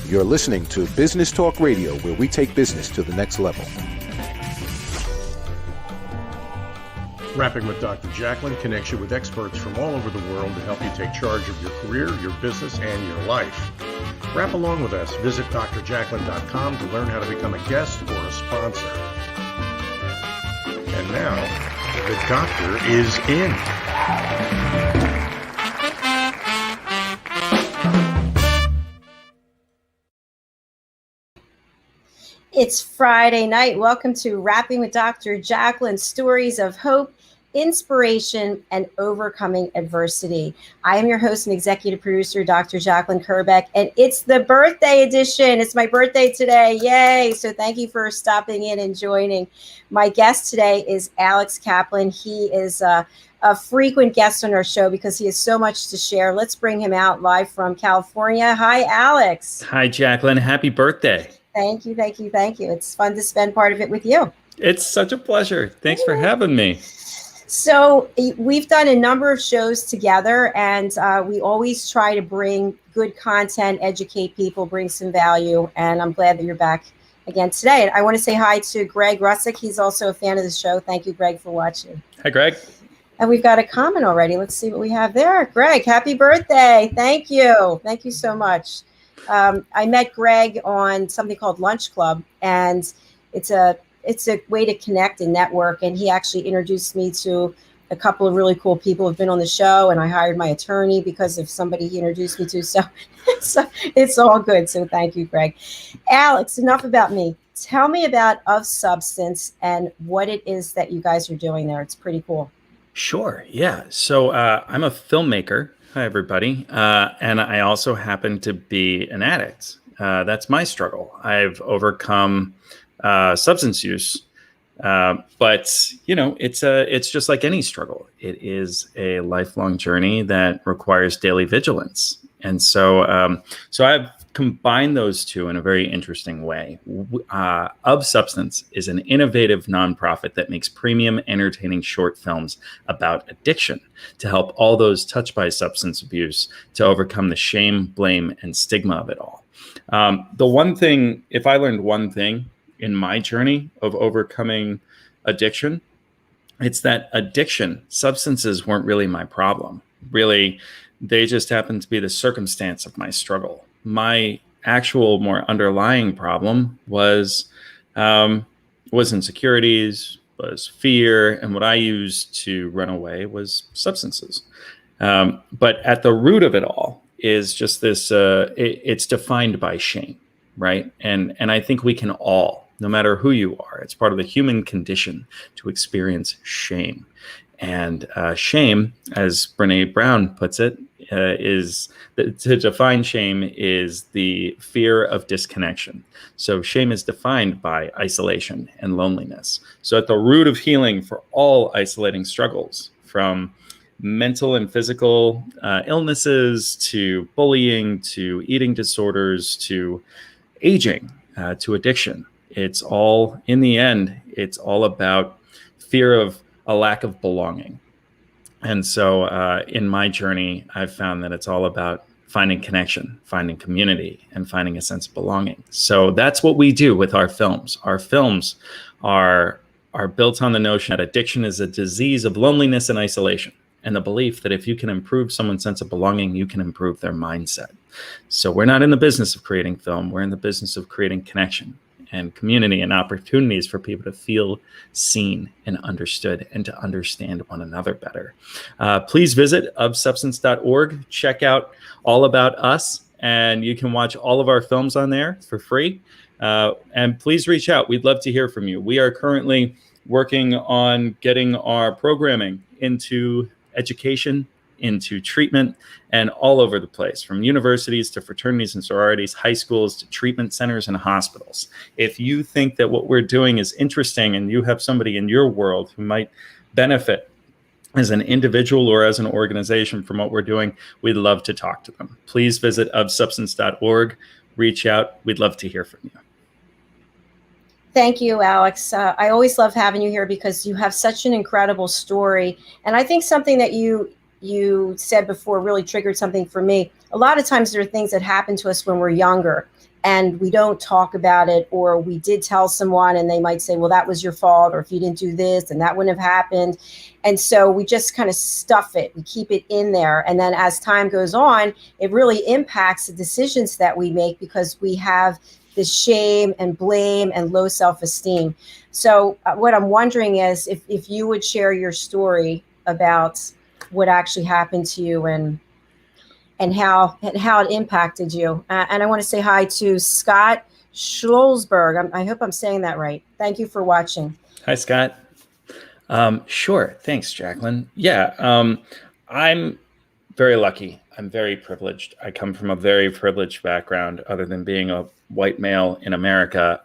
You're listening to Business Talk Radio, where we take business to the next level. Rapping with Dr. Jacalyn connects you with experts from all over the world to help you take charge of your career, your business, and your life. Rap along with us. Visit drjacalyn.com to learn how to become a guest or a sponsor. And now, the doctor is in. It's Friday night. Welcome to Rapping with Dr. Jacalyn, stories of hope, inspiration, and overcoming adversity. I am your host and executive producer, Dr. Jacalyn Kerbeck, and it's the birthday edition. It's my birthday today. Yay. So thank you for stopping in and joining. My guest today is Alex Kaplan. He is a frequent guest on our show because he has so much to share. Let's bring him out live from California. Hi, Alex. Hi, Jacalyn. Happy birthday. Thank you. It's fun to spend part of it with you. It's such a pleasure. Thanks for having me. So we've done a number of shows together, and we always try to bring good content, educate people, bring some value. And I'm glad that you're back again today. And I want to say hi to Greg Russick. He's also a fan of the show. Thank you, Greg, for watching. Hi, Greg. And we've got a comment already. Let's see what we have there. Greg, happy birthday. Thank you. Thank you so much. I met Greg on something called Lunch Club, and it's a way to connect and network. And he actually introduced me to a couple of really cool people who've been on the show, and I hired my attorney because of somebody he introduced me to. So it's all good. So thank you, Greg. Alex, enough about me. Tell me about Of Substance and what it is that you guys are doing there. It's pretty cool. Sure. Yeah. So I'm a filmmaker. Hi, everybody. And I also happen to be an addict. That's my struggle. I've overcome substance use. But, you know, it's just like any struggle. It is a lifelong journey that requires daily vigilance. And so I've combined those two in a very interesting way. Of Substance is an innovative nonprofit that makes premium, entertaining short films about addiction to help all those touched by substance abuse to overcome the shame, blame, and stigma of it all. The one thing, if I learned one thing in my journey of overcoming addiction, it's that substances weren't really my problem. Really, they just happened to be the circumstance of my struggle. My actual more underlying problem was insecurities, was fear, and what I used to run away was substances. But at the root of it all is just this, it's defined by shame, right? And I think we can all, no matter who you are, it's part of the human condition to experience shame. And shame, as Brene Brown puts it, to define shame is the fear of disconnection. So shame is defined by isolation and loneliness. So at the root of healing for all isolating struggles, from mental and physical illnesses to bullying to eating disorders to aging to addiction, it's all, in the end, it's all about fear of a lack of belonging. And so in my journey, I've found that it's all about finding connection, finding community, and finding a sense of belonging. So that's what we do with our films. Our films are built on the notion that addiction is a disease of loneliness and isolation, and the belief that if you can improve someone's sense of belonging, you can improve their mindset. So we're not in the business of creating film. We're in the business of creating connection and community and opportunities for people to feel seen and understood and to understand one another better. Please visit ofsubstance.org. Check out all about us, and you can watch all of our films on there for free. And please reach out. We'd love to hear from you. We are currently working on getting our programming into education, into treatment, and all over the place, from universities to fraternities and sororities, high schools to treatment centers and hospitals. If you think that what we're doing is interesting and you have somebody in your world who might benefit as an individual or as an organization from what we're doing, we'd love to talk to them. Please visit ofsubstance.org, reach out. We'd love to hear from you. Thank you, Alex. I always love having you here because you have such an incredible story. And I think something that you said before really triggered something for me. A lot of times there are things that happen to us when we're younger. and we don't talk about it, or we did tell someone and they might say, well, that was your fault, or if you didn't do this, then that wouldn't have happened. And so we just kind of stuff it, we keep it in there. And then as time goes on, it really impacts the decisions that we make, because we have this shame and blame and low self-esteem. So what I'm wondering is if you would share your story about what actually happened to you, and how it impacted you. And I want to say hi to Scott Schlosberg. I hope I'm saying that right. Thank you for watching. Hi, Scott. Sure. Thanks, Jacalyn. Yeah, I'm very lucky. I'm very privileged. I come from a very privileged background. Other than being a white male in America,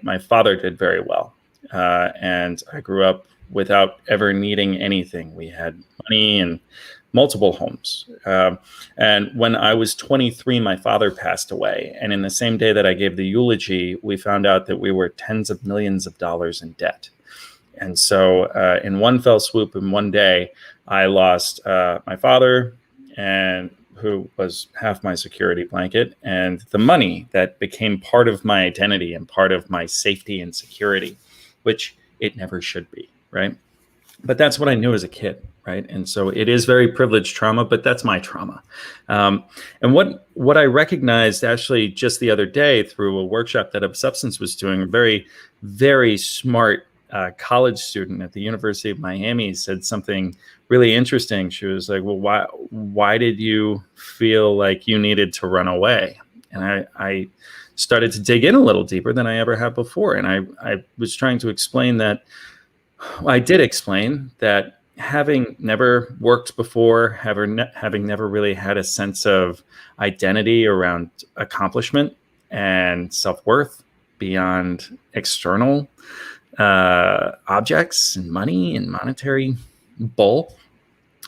my father did very well. And I grew up without ever needing anything. We had money and multiple homes. And when I was 23, my father passed away. And in the same day that I gave the eulogy, we found out that we were tens of millions of dollars in debt. And so in one fell swoop, in one day, I lost my father, and who was half my security blanket, and the money that became part of my identity and part of my safety and security, which it never should be, right? But that's what I knew as a kid, right? And so it is very privileged trauma, but that's my trauma. And what I recognized actually just the other day through a workshop that Substance was doing, a very, very smart college student at the University of Miami said something really interesting. She was like, well, why did you feel like you needed to run away? And I started to dig in a little deeper than I ever have before. And I was trying to explain that, I did explain that having never worked before, having never really had a sense of identity around accomplishment and self-worth beyond external objects and money and monetary bulk,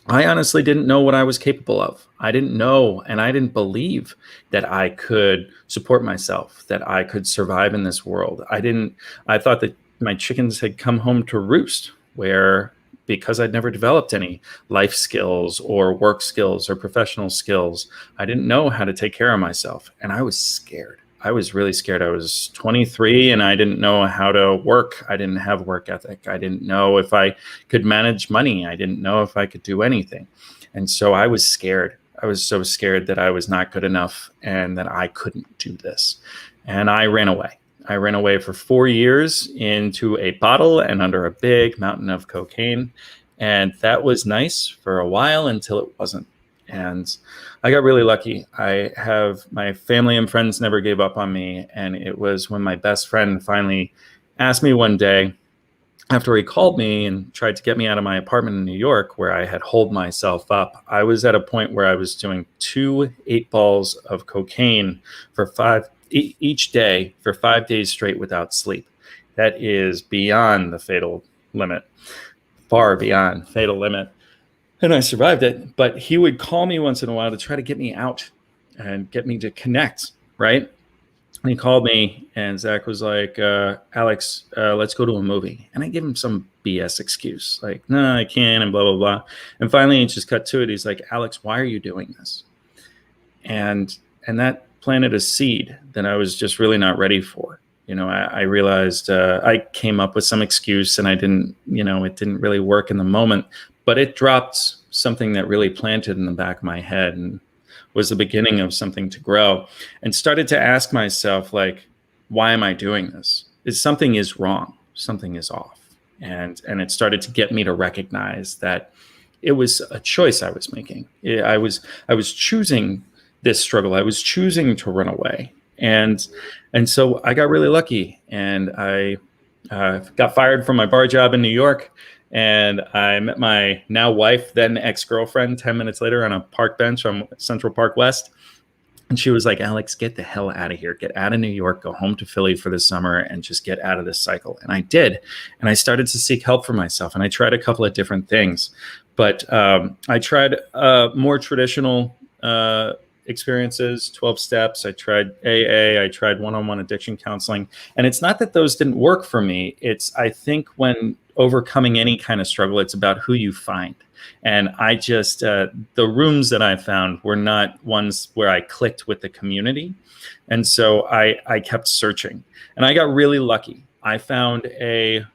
I honestly didn't know what I was capable of. I didn't know, and I didn't believe that I could support myself, that I could survive in this world. I thought that my chickens had come home to roost, where because I'd never developed any life skills or work skills or professional skills, I didn't know how to take care of myself. And I was scared. I was really scared. I was 23 and I didn't know how to work. I didn't have work ethic. I didn't know if I could manage money. I didn't know if I could do anything. And so I was scared. I was so scared that I was not good enough and that I couldn't do this. And I ran away. I ran away for 4 years into a bottle and under a big mountain of cocaine. And that was nice for a while until it wasn't. And I got really lucky. My family and friends never gave up on me. And it was when my best friend finally asked me one day, after he called me and tried to get me out of my apartment in New York, where I had holed myself up, I was at a point where I was doing 2 8 balls of cocaine for each day for 5 days straight without sleep. That is beyond the fatal limit, far beyond fatal limit. And I survived it, but he would call me once in a while to try to get me out and get me to connect, right? And he called me and Zach was like, Alex, let's go to a movie. And I gave him some BS excuse, like, no, I can't, and blah, blah, blah. And finally, he just cut to it. He's like, Alex, why are you doing this? And that planted a seed that I was just really not ready for. You know, I realized I came up with some excuse and it didn't really work in the moment, but it dropped something that really planted in the back of my head and was the beginning of something to grow, and started to ask myself, like, why am I doing this? Something is wrong. Something is off. And it started to get me to recognize that it was a choice I was making. I was choosing this struggle. I was choosing to run away. And so I got really lucky, and I got fired from my bar job in New York, and I met my now wife, then ex-girlfriend, 10 minutes later on a park bench on Central Park West. And she was like, Alex, get the hell out of here. Get out of New York, go home to Philly for the summer and just get out of this cycle. And I did. And I started to seek help for myself. And I tried a couple of different things. But I tried more traditional experiences, 12 steps. I tried AA. I tried one-on-one addiction counseling. And it's not that those didn't work for me. I think when overcoming any kind of struggle, it's about who you find. And I just, the rooms that I found were not ones where I clicked with the community. And so I kept searching, and I got really lucky. I found a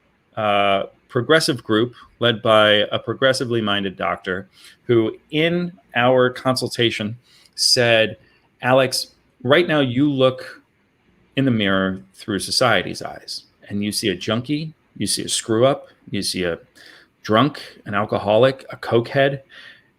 progressive group led by a progressively minded doctor who, in our consultation, said, Alex, right now you look in the mirror through society's eyes, and you see a junkie, you see a screw up, you see a drunk, an alcoholic, a cokehead.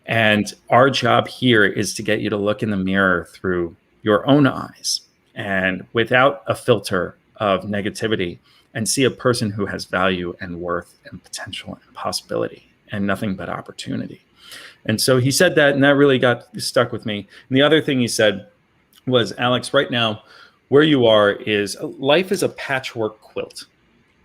And our job here is to get you to look in the mirror through your own eyes and without a filter of negativity, and see a person who has value and worth and potential and possibility and nothing but opportunity. And so he said that, and that really got stuck with me. And the other thing he said was, Alex, right now, where you are is life is a patchwork quilt.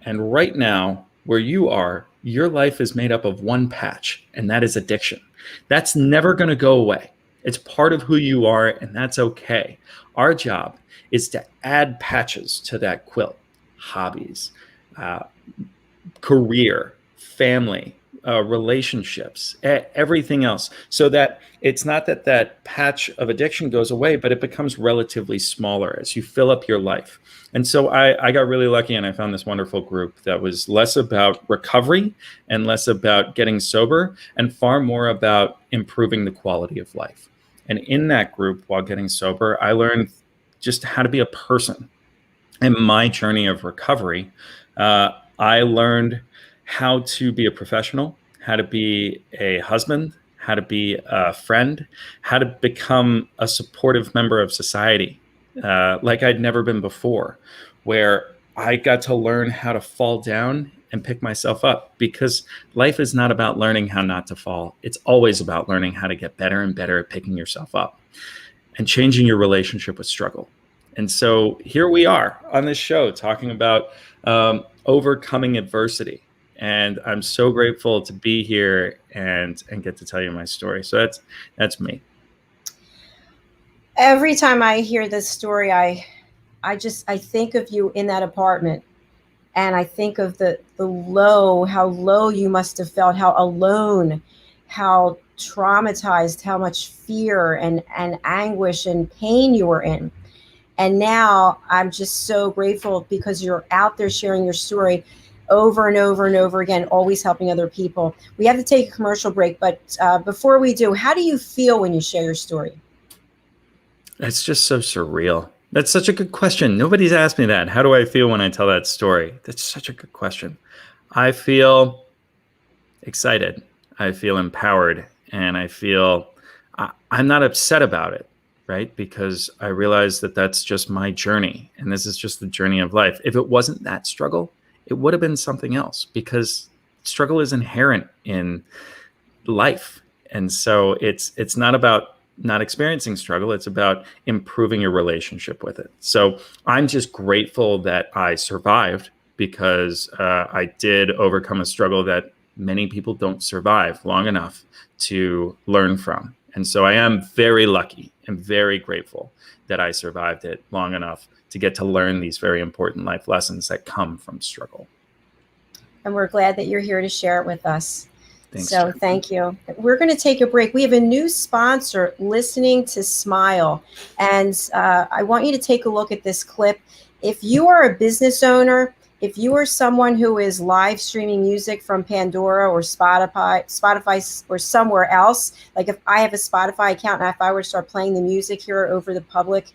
And right now, where you are, your life is made up of one patch, and that is addiction. That's never going to go away. It's part of who you are, and that's okay. Our job is to add patches to that quilt. Hobbies, career, family, relationships, everything else, so that it's not that that patch of addiction goes away, but it becomes relatively smaller as you fill up your life. And so I got really lucky, and I found this wonderful group that was less about recovery and less about getting sober and far more about improving the quality of life. And in that group, while getting sober, I learned just how to be a person. In my journey of recovery, I learned how to be a professional, how to be a husband, how to be a friend, how to become a supportive member of society, like I'd never been before, where I got to learn how to fall down and pick myself up, because life is not about learning how not to fall. It's always about learning how to get better and better at picking yourself up and changing your relationship with struggle. And so here we are on this show talking about overcoming adversity. And I'm so grateful to be here and get to tell you my story. So that's me. Every time I hear this story, I think of you in that apartment, and I think of how low you must have felt, how alone, how traumatized, how much fear and anguish and pain you were in. And now I'm just so grateful because you're out there sharing your story over and over and over again, always helping other people. We have to take a commercial break, but before we do, how do you feel when you share your story? It's just so surreal. That's such a good question. Nobody's asked me that. How do I feel when I tell that story? That's such a good question. I feel excited. I feel empowered, and I feel I'm not upset about it. Right? Because I realize that that's just my journey, and this is just the journey of life. If it wasn't that struggle, it would have been something else, because struggle is inherent in life. And so it's not about not experiencing struggle. It's about improving your relationship with it. So I'm just grateful that I survived, because I did overcome a struggle that many people don't survive long enough to learn from. And so I am very lucky and very grateful that I survived it long enough to get to learn these very important life lessons that come from struggle. And we're glad that you're here to share it with us. Thanks, so Jacalyn. Thank you. We're going to take a break. We have a new sponsor, Listening to Smile. And I want you to take a look at this clip. If you are a business owner, if you are someone who is live streaming music from Pandora or Spotify or somewhere else, like if I have a Spotify account and if I were to start playing the music here over the public,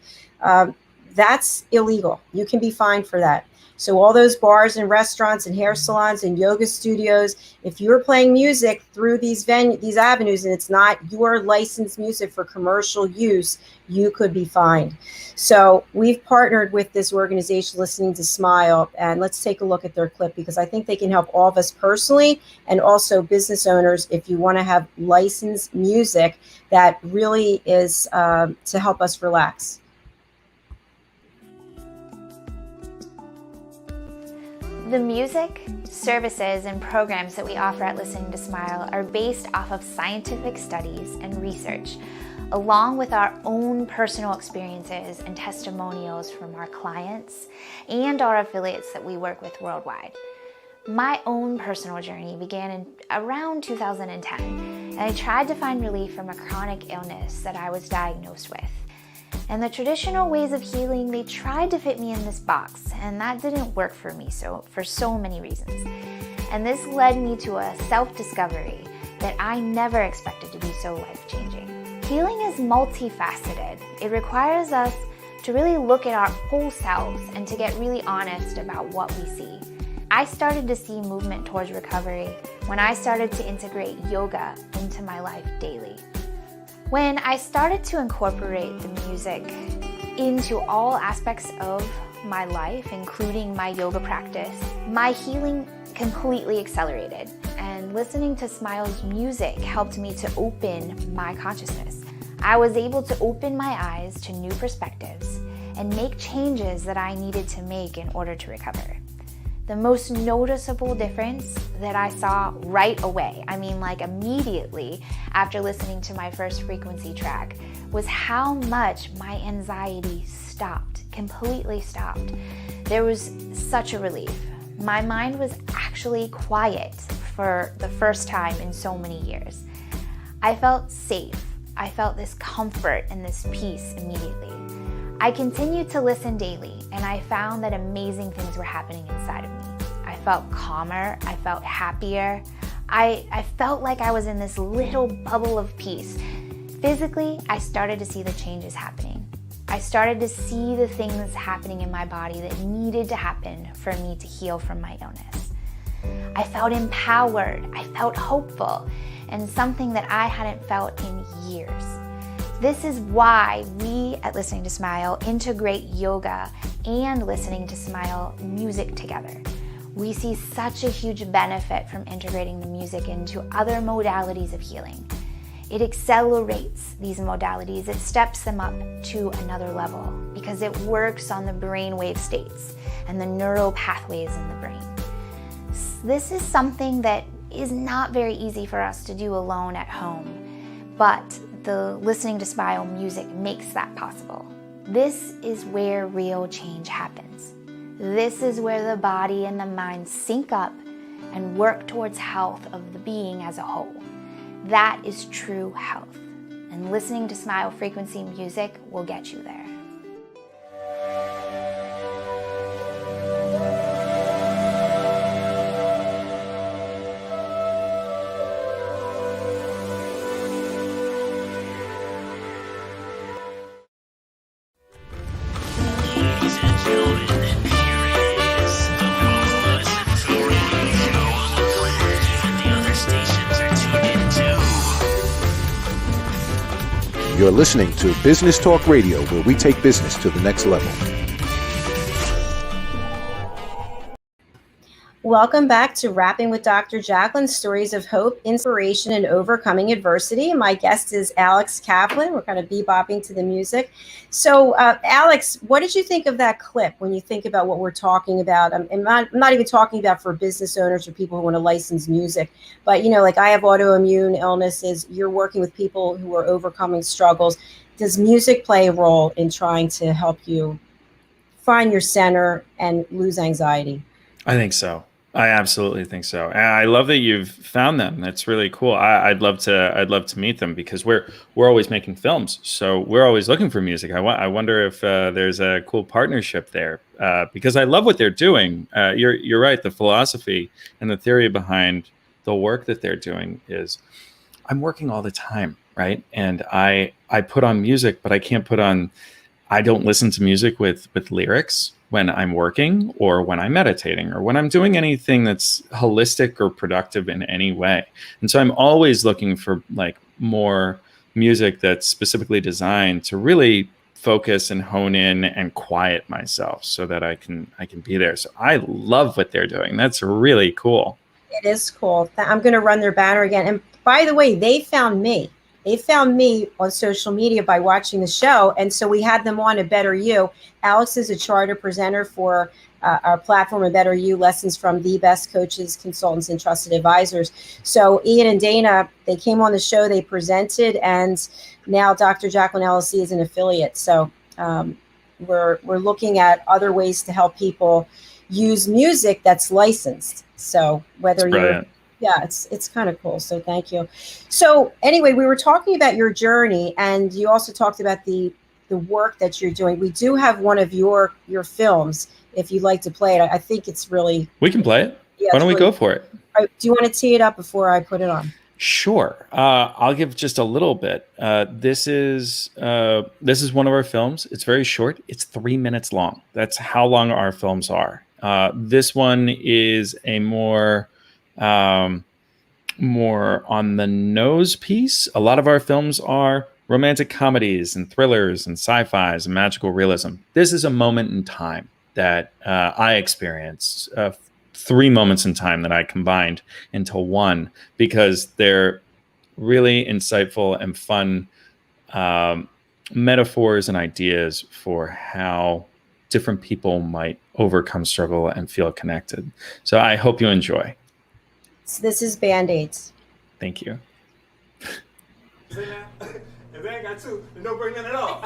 that's illegal. You can be fined for that. So all those bars and restaurants and hair salons and yoga studios, if you're playing music through these avenues and it's not your licensed music for commercial use, you could be fined. So we've partnered with this organization, Listening to Smile, and let's take a look at their clip, because I think they can help all of us personally and also business owners if you want to have licensed music that really is to help us relax. The music, services, and programs that we offer at Listening to Smile are based off of scientific studies and research, along with our own personal experiences and testimonials from our clients and our affiliates that we work with worldwide. My own personal journey began in around 2010, and I tried to find relief from a chronic illness that I was diagnosed with. And the traditional ways of healing, they tried to fit me in this box, and that didn't work for me for so many reasons. And this led me to a self-discovery that I never expected to be so life-changing. Healing is multifaceted. It requires us to really look at our whole selves and to get really honest about what we see. I started to see movement towards recovery when I started to integrate yoga into my life daily. When I started to incorporate the music into all aspects of my life, including my yoga practice, my healing completely accelerated. And listening to Smile's music helped me to open my consciousness. I was able to open my eyes to new perspectives and make changes that I needed to make in order to recover. The most noticeable difference that I saw right away, like immediately after listening to my first frequency track, was how much my anxiety stopped, completely stopped. There was such a relief. My mind was actually quiet for the first time in so many years. I felt safe. I felt this comfort and this peace immediately. I continued to listen daily, and I found that amazing things were happening inside of me. I felt calmer, I felt happier. I felt like I was in this little bubble of peace. Physically, I started to see the changes happening. I started to see the things happening in my body that needed to happen for me to heal from my illness. I felt empowered, I felt hopeful, and something that I hadn't felt in years. This is why we at Listening to Smile integrate yoga and listening to Smile music together. We see such a huge benefit from integrating the music into other modalities of healing. It accelerates these modalities, it steps them up to another level because it works on the brainwave states and the neural pathways in the brain. This is something that is not very easy for us to do alone at home, but the Listening to Smile music makes that possible. This is where real change happens. This is where the body and the mind sync up and work towards health of the being as a whole. That is true health, and listening to Smile frequency music will get you there. You're listening to Business Talk Radio, where we take business to the next level. Welcome back to Rapping with Dr. Jacalyn, stories of hope, inspiration, and overcoming adversity. My guest is Alex Kaplan. We're kind of bebopping to the music. So, Alex, what did you think of that clip when you think about what we're talking about? I'm not even talking about for business owners or people who want to license music, but, like I have autoimmune illnesses. You're working with people who are overcoming struggles. Does music play a role in trying to help you find your center and lose anxiety? I think so. I absolutely think so. And I love that you've found them. That's really cool. I'd love to meet them because we're always making films, so we're always looking for music. I wonder if there's a cool partnership there because I love what they're doing. You're right. The philosophy and the theory behind the work that they're doing is, I'm working all the time, right? And I put on music, but I can't put on. I don't listen to music with lyrics when I'm working or when I'm meditating or when I'm doing anything that's holistic or productive in any way. And so I'm always looking for more music that's specifically designed to really focus and hone in and quiet myself so that I can be there. So I love what they're doing. That's really cool. It is cool. I'm going to run their banner again. And by the way, they found me. They found me on social media by watching the show. And so we had them on A Better You. Alex is a charter presenter for our platform, A Better You, lessons from the best coaches, consultants, and trusted advisors. So Ian and Dana, they came on the show, they presented, and now Dr. Jacalyn LLC is an affiliate. So we're looking at other ways to help people use music that's licensed. So whether It's you're, brilliant. yeah, it's kind of cool. So thank you. So anyway, we were talking about your journey, and you also talked about the work that you're doing. We do have one of your films. If you'd like to play it, I think it's really, We can play it. yeah, Why it's don't we really, go for it? do you want to tee it up before I put it on? Sure. I'll give just a little bit. This is one of our films. It's very short. It's 3 minutes long. That's how long our films are. This one is a more on the nose piece. A lot of our films are romantic comedies and thrillers and sci-fis and magical realism. This is a moment in time that I experienced. 3 moments in time that I combined into one because they're really insightful and fun metaphors and ideas for how different people might overcome struggle and feel connected. So I hope you enjoy. So this is Band-Aids. Thank you. If they ain't got two, then don't bring none at all.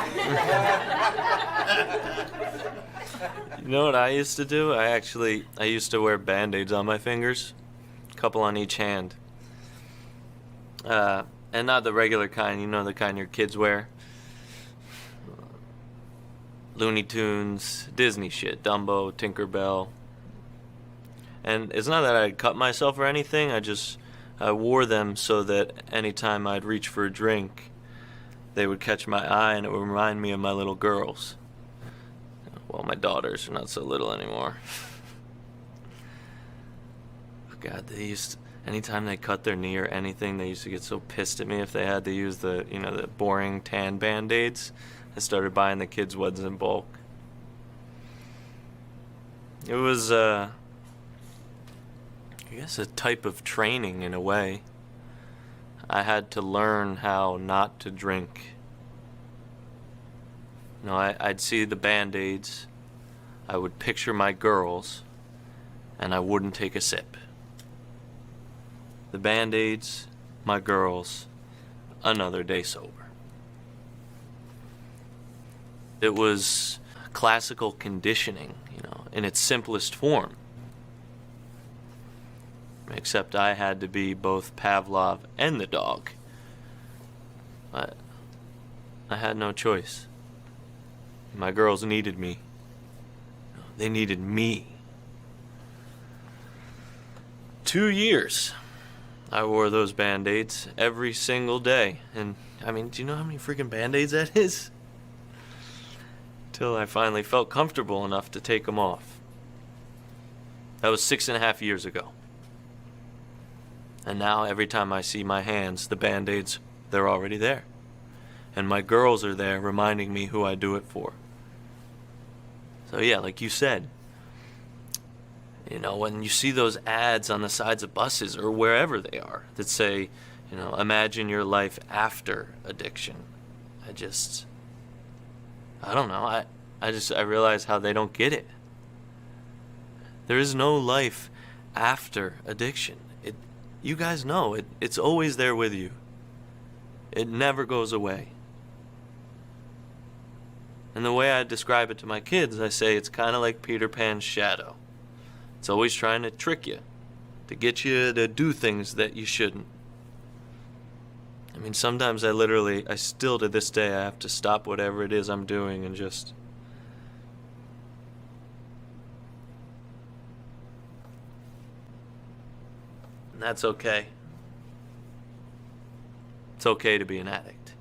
You know what I used to do? I used to wear Band-Aids on my fingers, a couple on each hand. And not the regular kind, you know, the kind your kids wear. Looney Tunes, Disney shit, Dumbo, Tinkerbell. And it's not that I'd cut myself or anything, I wore them so that anytime I'd reach for a drink, they would catch my eye and it would remind me of my little girls. Well, my daughters are not so little anymore. Oh God, anytime they cut their knee or anything, they used to get so pissed at me if they had to use the boring tan Band-Aids. I started buying the kids' ones in bulk. It was, I guess, a type of training in a way. I had to learn how not to drink. You know, I'd see the Band-Aids, I would picture my girls, and I wouldn't take a sip. The Band-Aids, my girls, another day sober. It was classical conditioning, in its simplest form. Except I had to be both Pavlov and the dog. But I had no choice. My girls needed me. They needed me. 2 years I wore those Band-Aids every single day. And, do you know how many freaking Band-Aids that is? Till I finally felt comfortable enough to take them off. That was 6.5 years ago. And now every time I see my hands, the Band-Aids, they're already there. And my girls are there reminding me who I do it for. So yeah, like you said, when you see those ads on the sides of buses or wherever they are that say, imagine your life after addiction. I don't know. I realize how they don't get it. There is no life after addiction. You guys know it's always there with you. It never goes away. And the way I describe it to my kids, I say it's kind of like Peter Pan's shadow. It's always trying to trick you, to get you to do things that you shouldn't. Sometimes I still to this day, I have to stop whatever it is I'm doing and just... And that's okay. It's okay to be an addict.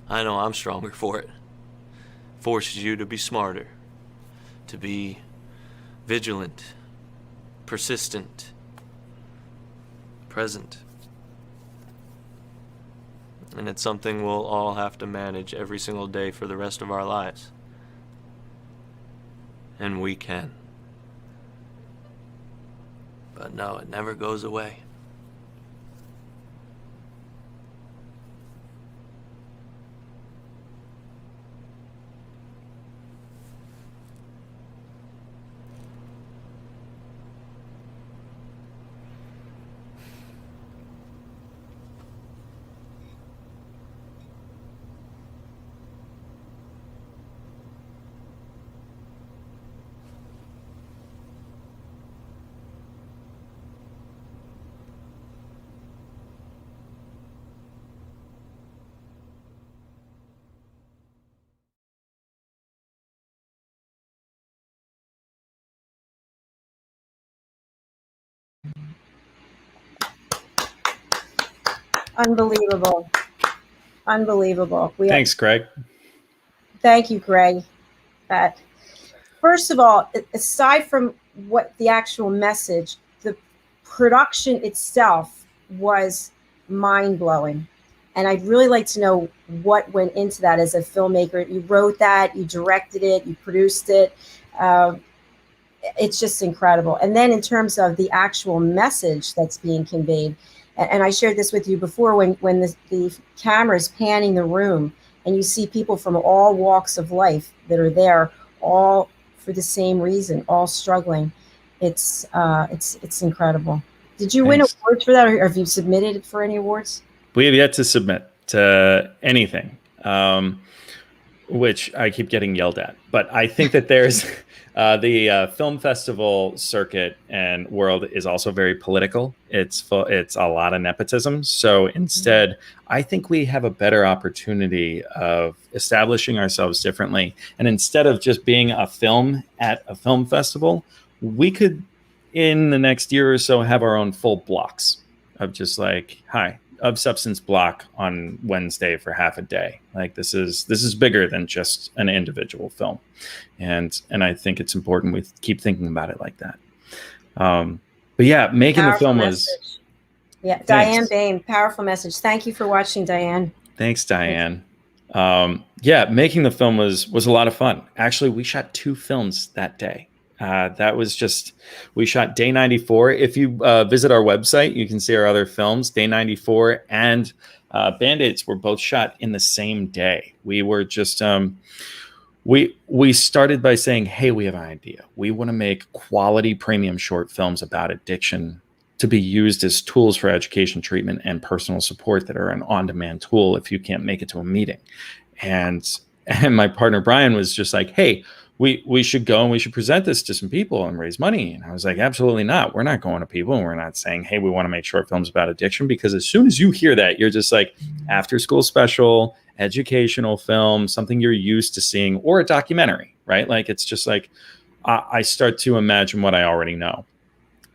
I know I'm stronger for it. Forces you to be smarter, to be vigilant, persistent, present. And it's something we'll all have to manage every single day for the rest of our lives. And we can. But no, it never goes away. Unbelievable. Unbelievable. Thanks, Greg. Thank you, Greg. That first of all, aside from what the actual message, the production itself was mind-blowing. And I'd really like to know what went into that as a filmmaker. You wrote that, you directed it, you produced it. It's just incredible. And then in terms of the actual message that's being conveyed, and I shared this with you before, when the camera is panning the room and you see people from all walks of life that are there, all for the same reason, all struggling. It's incredible. Did you win awards for that, or have you submitted for any awards? We have yet to submit to anything, which I keep getting yelled at. But I think that there's the film festival circuit and world is also very political. It's a lot of nepotism. So instead, I think we have a better opportunity of establishing ourselves differently. And instead of just being a film at a film festival, we could, in the next year or so, have our own full blocks of just like, of Substance block on Wednesday for half a day. Like this is bigger than just an individual film. And I think it's important we keep thinking about it like that. But yeah, making Powerful the film message. was... Yeah, Thanks. Diane Bain, powerful message. Thank you for watching, Diane. Thanks, Diane. Yeah, making the film was a lot of fun. Actually, we shot 2 films that day. That was we shot Day 94. If you visit our website, you can see our other films. Day 94 and Band-Aids were both shot in the same day. We were just, we started by saying, hey, we have an idea. We want to make quality premium short films about addiction to be used as tools for education, treatment, and personal support that are an on-demand tool if you can't make it to a meeting. And my partner, Brian, was just like, hey, we should go and we should present this to some people and raise money. And I was like, absolutely not. We're not going to people and we're not saying, hey, we want to make short films about addiction, because as soon as you hear that, you're just like after school special, educational film, something you're used to seeing, or a documentary, right? Like, it's just like, I start to imagine what I already know.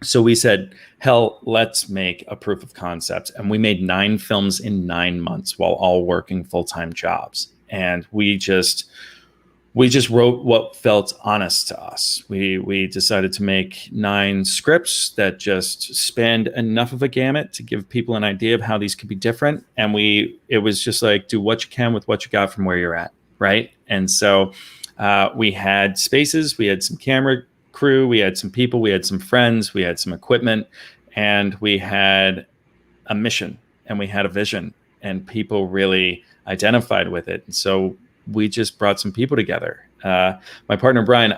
So we said, hell, let's make a proof of concept. And we made 9 films in 9 months while all working full-time jobs. And we just wrote what felt honest to us. We decided to make 9 scripts that just spanned enough of a gamut to give people an idea of how these could be different. And it was just like, do what you can with what you got from where you're at, right? And so we had spaces, we had some camera crew, we had some people, we had some friends, we had some equipment, and we had a mission and we had a vision, and people really identified with it. And so we just brought some people together. My partner, Brian,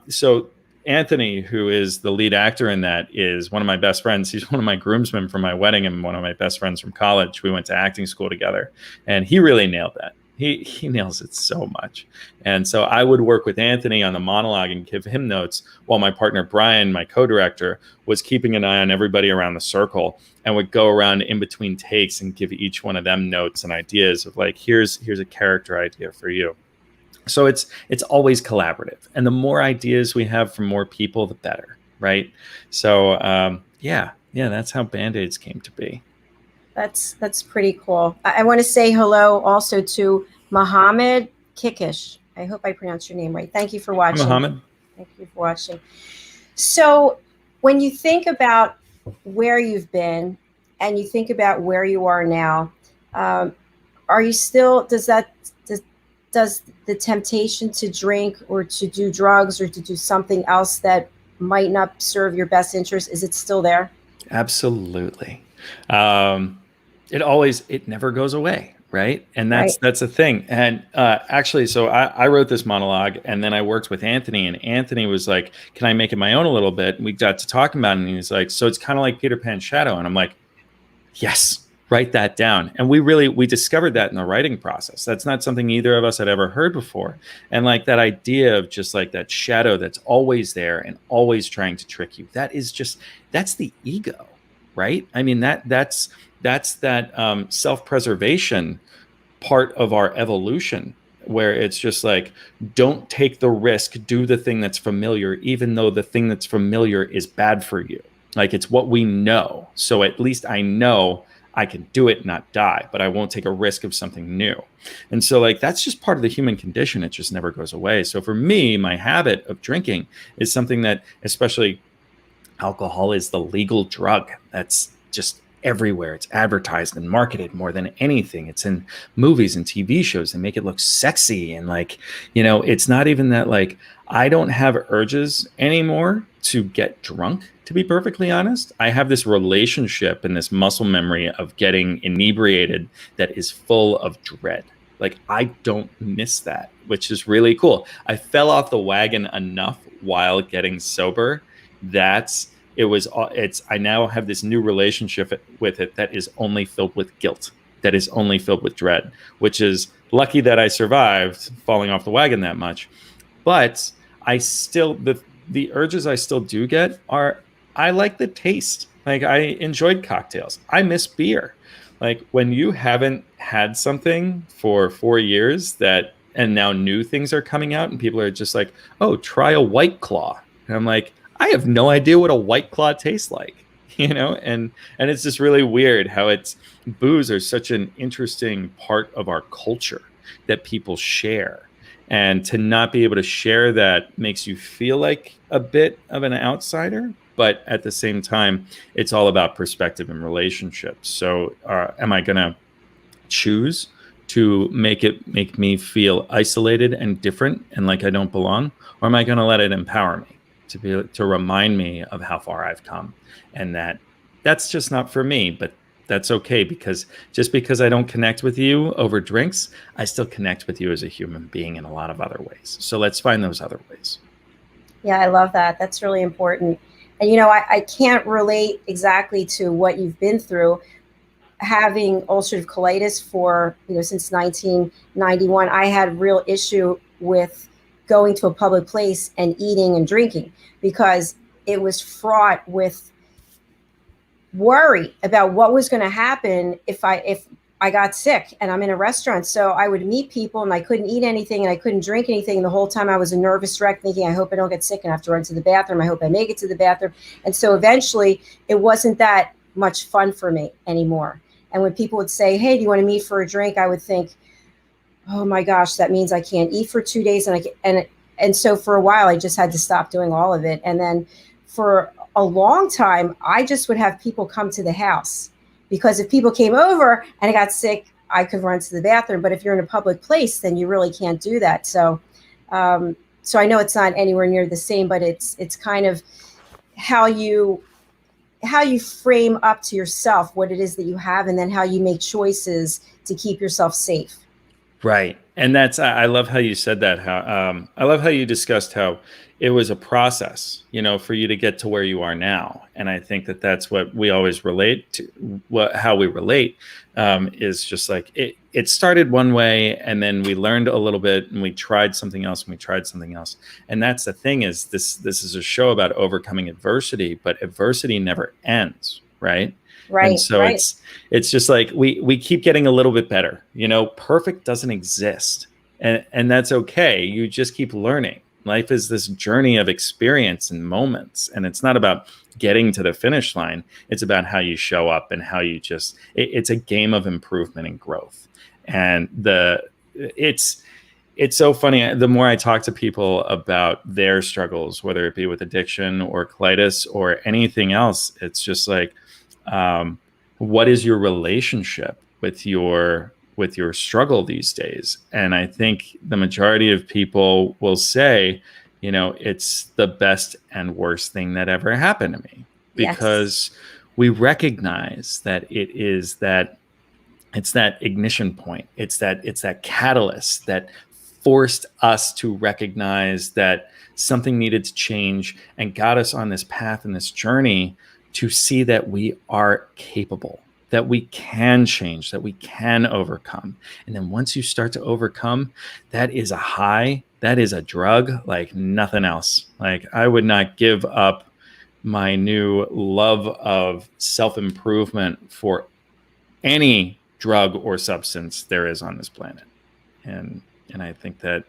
so Anthony, who is the lead actor in that, is one of my best friends. He's one of my groomsmen for my wedding and one of my best friends from college. We went to acting school together, and he really nailed that. He nails it so much. And so I would work with Anthony on the monologue and give him notes, while my partner, Brian, my co-director, was keeping an eye on everybody around the circle and would go around in between takes and give each one of them notes and ideas of like, here's a character idea for you. So it's always collaborative. And the more ideas we have from more people, the better, right? So yeah, that's how Band-Aids came to be. That's pretty cool. I want to say hello also to Mohammed Kikish. I hope I pronounced your name right. Thank you for watching. Mohammed. Thank you for watching. So when you think about where you've been and you think about where you are now, are you still, does the temptation to drink or to do drugs or to do something else that might not serve your best interest, is it still there? Absolutely. It never goes away, right? And that's the thing. And actually, so I wrote this monologue, and then I worked with Anthony, and Anthony was like, can I make it my own a little bit? And we got to talking about it, and he was like, so it's kind of like Peter Pan's shadow. And I'm like, yes, write that down. And we discovered that in the writing process. That's not something either of us had ever heard before. And like that idea of just like that shadow that's always there and always trying to trick you, that's the ego, right? I mean, that's that self-preservation part of our evolution, where it's just like, don't take the risk, do the thing that's familiar, even though the thing that's familiar is bad for you. Like, it's what we know. So at least I know I can do it, not die, but I won't take a risk of something new. And so like, that's just part of the human condition. It just never goes away. So for me, my habit of drinking is something that, especially alcohol is the legal drug that's just everywhere. It's advertised and marketed more than anything. It's in movies and TV shows. They make it look sexy. And like, it's not even that, like, I don't have urges anymore to get drunk, to be perfectly honest. I have this relationship and this muscle memory of getting inebriated that is full of dread. Like, I don't miss that, which is really cool. I fell off the wagon enough while getting sober that I now have this new relationship with it that is only filled with guilt, that is only filled with dread, which is lucky that I survived falling off the wagon that much. But I still, the urges I still do get are, I like the taste. Like, I enjoyed cocktails. I miss beer. Like, when you haven't had something for 4 years and now new things are coming out and people are just like, oh, try a White Claw. And I'm like, I have no idea what a White Claw tastes like, and it's just really weird how booze are such an interesting part of our culture that people share. And to not be able to share that makes you feel like a bit of an outsider. But at the same time, it's all about perspective and relationships. So am I going to choose to make me feel isolated and different and like I don't belong? Or am I going to let it empower me to remind me of how far I've come, and that's just not for me? But that's okay, because just because I don't connect with you over drinks, I still connect with you as a human being in a lot of other ways. So let's find those other ways. Yeah, I love that. That's really important. And, I can't relate exactly to what you've been through. Having ulcerative colitis for, since 1991, I had real issue with going to a public place and eating and drinking, because it was fraught with worry about what was going to happen if I got sick and I'm in a restaurant. So I would meet people and I couldn't eat anything and I couldn't drink anything. And the whole time I was a nervous wreck, thinking, I hope I don't get sick and have to run to the bathroom. I hope I make it to the bathroom. And so eventually it wasn't that much fun for me anymore. And when people would say, hey, do you want to meet for a drink? I would think, oh my gosh, that means I can't eat for 2 days. And so for a while, I just had to stop doing all of it. And then for a long time, I just would have people come to the house, because if people came over and I got sick, I could run to the bathroom. But if you're in a public place, then you really can't do that. So, so I know it's not anywhere near the same, but it's kind of how you frame up to yourself what it is that you have, and then how you make choices to keep yourself safe. Right. And I love how you said that. I love how you discussed how it was a process, for you to get to where you are now. And I think that that's what we always relate to. How we relate is just like it started one way, and then we learned a little bit, and we tried something else, and we tried something else. And that's the thing, is this is a show about overcoming adversity, but adversity never ends, right? Right. And so right. it's just like we keep getting a little bit better. Perfect doesn't exist. And that's okay. You just keep learning. Life is this journey of experience and moments. And it's not about getting to the finish line. It's about how you show up and how you it's a game of improvement and growth. And it's so funny. The more I talk to people about their struggles, whether it be with addiction or colitis or anything else, it's just like, what is your relationship with your struggle these days? And I think the majority of people will say, it's the best and worst thing that ever happened to me, because we recognize that it's that ignition point. It's that catalyst that forced us to recognize that something needed to change and got us on this path and this journey to see that we are capable, that we can change, that we can overcome. And then once you start to overcome, that is a high, that is a drug like nothing else. Like, I would not give up my new love of self-improvement for any drug or substance there is on this planet. And I think that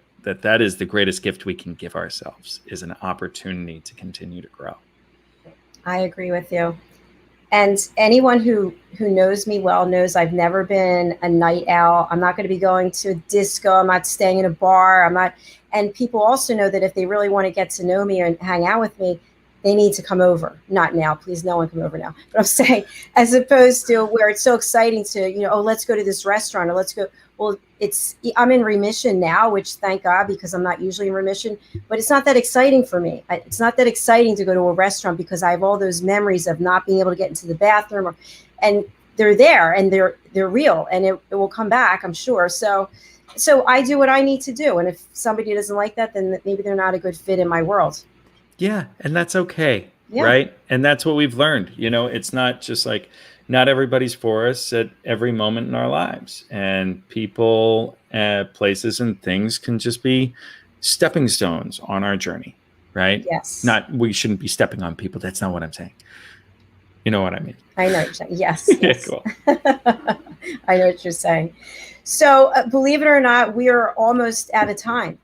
is the greatest gift we can give ourselves, is an opportunity to continue to grow. I agree with you. And anyone who knows me well knows I've never been a night owl. I'm not going to be going to a disco. I'm not staying in a bar. I'm not. And people also know that if they really want to get to know me and hang out with me, they need to come over. Not now, please, no one come over now. But I'm saying, as opposed to where it's so exciting to, oh, let's go to this restaurant or let's go. Well, I'm in remission now, which thank God, because I'm not usually in remission, but it's not that exciting for me. It's not that exciting to go to a restaurant because I have all those memories of not being able to get into the bathroom, and they're there and they're real, and it will come back, I'm sure. So I do what I need to do. And if somebody doesn't like that, then maybe they're not a good fit in my world. Yeah. And that's okay. Yeah. Right. And that's what we've learned. It's not just like, not everybody's for us at every moment in our lives, and people, places and things can just be stepping stones on our journey. Right. Yes. We shouldn't be stepping on people. That's not what I'm saying. You know what I mean? I know what you're saying. Yes. Yeah, Yes. cool. I know what you're saying. So believe it or not, we are almost out of time,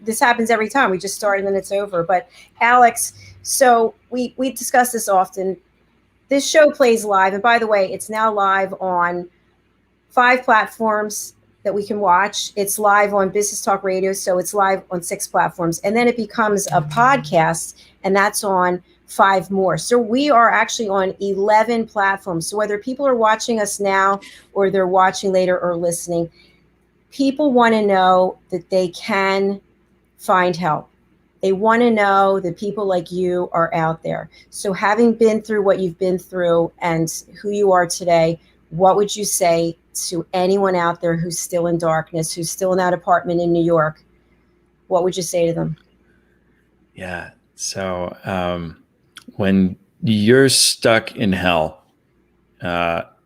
this happens every time. We just start and then it's over. But Alex, so we discuss this often. This show plays live. And by the way, it's now live on 5 platforms that we can watch. It's live on Business Talk Radio. So it's live on 6 platforms. And then it becomes a podcast, and that's on 5 more. So we are actually on 11 platforms. So whether people are watching us now or they're watching later or listening, people want to know that they can find help. They want to know that people like you are out there. So having been through what you've been through and who you are today, what would you say to anyone out there who's still in darkness, who's still in that apartment in New York? What would you say to them? Yeah. So when you're stuck in hell,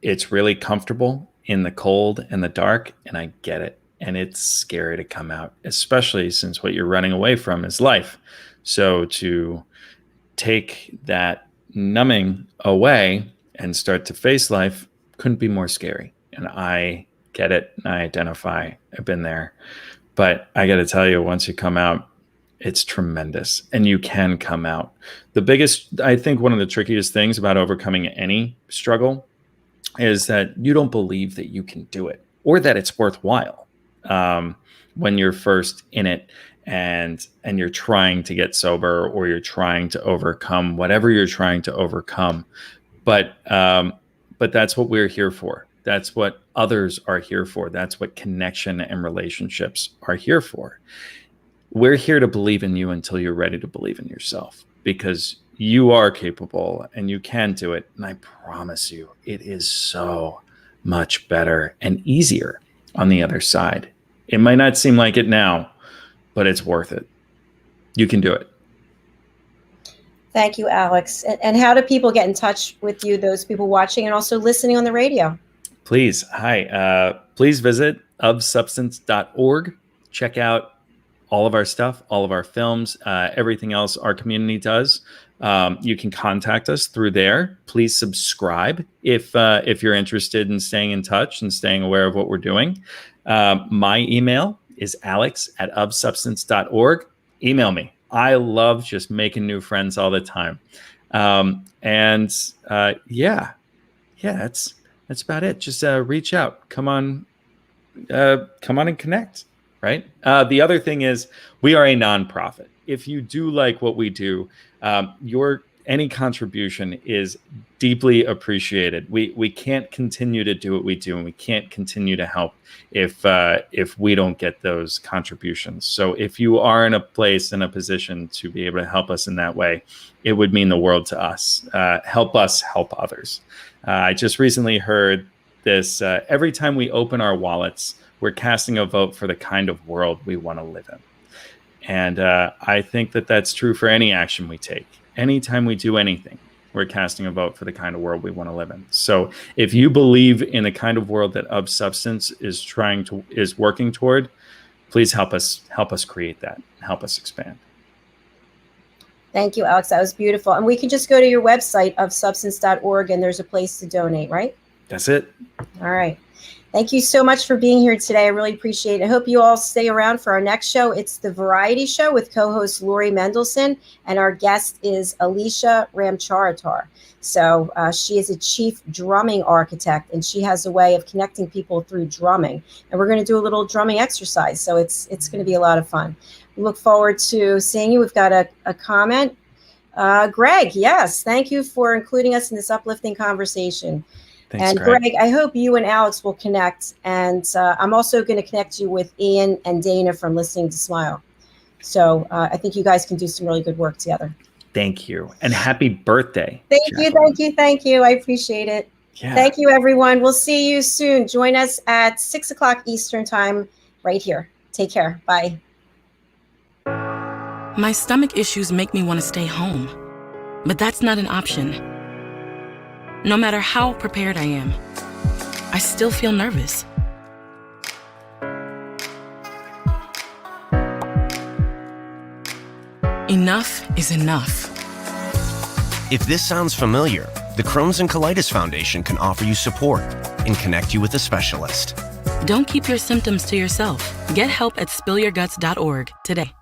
it's really comfortable in the cold and the dark, and I get it. And it's scary to come out, especially since what you're running away from is life. So to take that numbing away and start to face life couldn't be more scary. And I get it. I identify. I've been there. But I got to tell you, once you come out, it's tremendous. And you can come out. I think one of the trickiest things about overcoming any struggle is that you don't believe that you can do it or that it's worthwhile. When you're first in it and you're trying to get sober, or you're trying to overcome whatever you're trying to overcome. But that's what we're here for. That's what others are here for. That's what connection and relationships are here for. We're here to believe in you until you're ready to believe in yourself, because you are capable and you can do it. And I promise you, it is so much better and easier on the other side. It might not seem like it now, but it's worth it. You can do it. Thank you, Alex. And how do people get in touch with you, those people watching and also listening on the radio? Please. Hi. Please visit ofsubstance.org. Check out all of our stuff, all of our films, everything else our community does. You can contact us through there. Please subscribe if you're interested in staying in touch and staying aware of what we're doing. My email is alex@ofsubstance.org. Email me. I love just making new friends all the time. That's about it. Just reach out. Come on and connect. Right. The other thing is, we are a nonprofit. If you do like what we do, any contribution is deeply appreciated. We can't continue to do what we do, and we can't continue to help if we don't get those contributions. So if you are in a position to be able to help us in that way, it would mean the world to us. Help us help others. I just recently heard this. Every time we open our wallets, we're casting a vote for the kind of world we want to live in. And I think that that's true for any action we take. Anytime we do anything, we're casting a vote for the kind of world we want to live in. So if you believe in the kind of world that Of Substance is working toward, please help us create that, help us expand. Thank you, Alex. That was beautiful. And we can just go to your website, ofsubstance.org, and there's a place to donate, right? That's it. All right. Thank you so much for being here today. I really appreciate it. I hope you all stay around for our next show. It's the Variety Show with co-host Lori Mendelson, and our guest is Alicia Ramcharatar. So she is a chief drumming architect, and she has a way of connecting people through drumming. And we're going to do a little drumming exercise, so it's going to be a lot of fun. We look forward to seeing you. We've got a comment. Greg, yes, thank you for including us in this uplifting conversation. Thanks, And Greg. Greg, I hope you and Alex will connect. And I'm also going to connect you with Ian and Dana from Listening to Smile. So I think you guys can do some really good work together. Thank you. And happy birthday. Thank you. I appreciate it. Yeah. Thank you, everyone. We'll see you soon. Join us at 6 o'clock Eastern time right here. Take care. Bye. My stomach issues make me want to stay home, but that's not an option. No matter how prepared I am, I still feel nervous. Enough is enough. If this sounds familiar, the Crohn's and Colitis Foundation can offer you support and connect you with a specialist. Don't keep your symptoms to yourself. Get help at spillyourguts.org today.